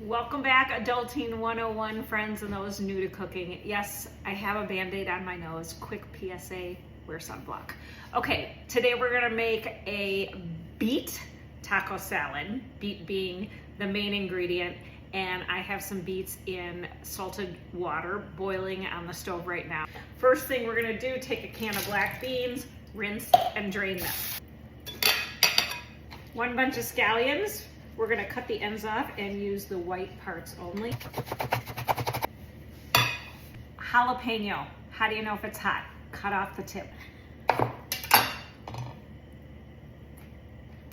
Welcome back, Adulting 101 friends and those new to cooking. Yes, I have a Band-Aid on my nose. Quick PSA, wear sunblock. Okay, today we're gonna make a beet taco salad, beet being the main ingredient, and I have some beets in salted water boiling on the stove right now. First thing we're gonna do, take a can of black beans, rinse and drain them. One bunch of scallions. We're gonna cut the ends off and use the white parts only. Jalapeno. How do you know if it's hot? Cut off the tip.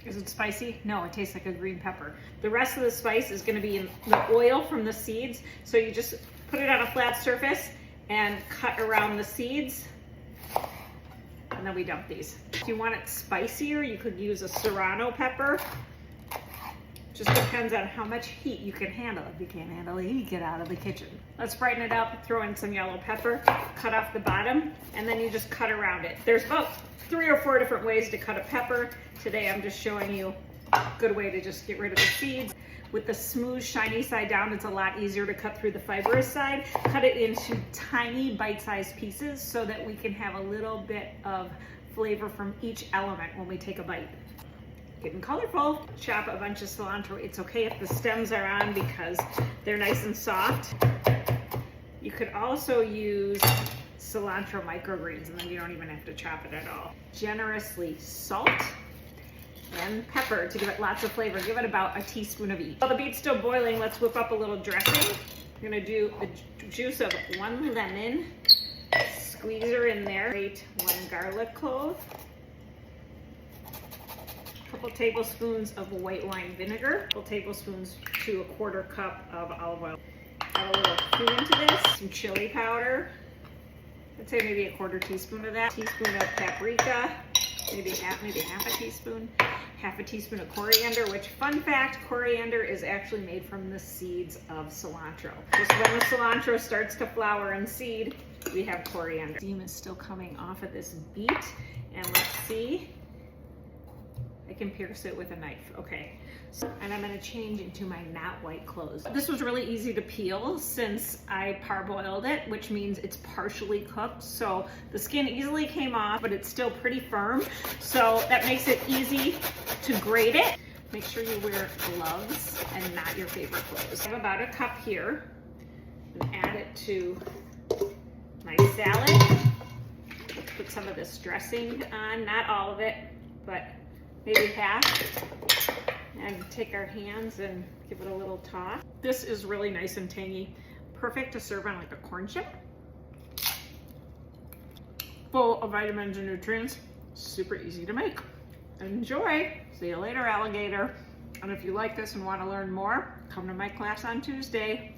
Is it spicy? No, it tastes like a green pepper. The rest of the spice is gonna be in the oil from the seeds. So you just put it on a flat surface and cut around the seeds. And then we dump these. If you want it spicier, you could use a serrano pepper. Just depends on how much heat you can handle. If you can't handle the heat, get out of the kitchen. Let's brighten it up, throw in some yellow pepper, cut off the bottom, and then you just cut around it. There's about 3 or 4 different ways to cut a pepper. Today I'm just showing you a good way to just get rid of the seeds. With the smooth, shiny side down, it's a lot easier to cut through the fibrous side. Cut it into tiny bite-sized pieces so that we can have a little bit of flavor from each element when we take a bite. Getting colorful. Chop a bunch of cilantro. It's okay if the stems are on because they're nice and soft. You could also use cilantro microgreens and then you don't even have to chop it at all. Generously salt and pepper to give it lots of flavor. Give it about a teaspoon of each. While the beet's still boiling, let's whip up a little dressing. I'm gonna do the juice of 1 lemon. Squeeze her in there. Grate 1 garlic clove. Couple tablespoons of white wine vinegar, couple tablespoons to a 1/4 cup of olive oil. Add a little food into this, some chili powder. I'd say maybe a 1/4 teaspoon of that. Teaspoon of paprika, maybe half a teaspoon. Half a teaspoon of coriander, which fun fact, coriander is actually made from the seeds of cilantro. Just when the cilantro starts to flower and seed, we have coriander. Steam is still coming off of this beet, and let's see. I can pierce it with a knife. Okay, and I'm gonna change into my not white clothes. This was really easy to peel since I parboiled it, which means it's partially cooked. So the skin easily came off, but it's still pretty firm. So that makes it easy to grate it. Make sure you wear gloves and not your favorite clothes. I have about a cup here and add it to my salad. Let's put some of this dressing on, not all of it, but maybe half, and take our hands and give it a little toss. This is really nice and tangy. Perfect to serve on like a corn chip. Full of vitamins and nutrients. Super easy to make. Enjoy. See you later, alligator. And if you like this and want to learn more, come to my class on Tuesday.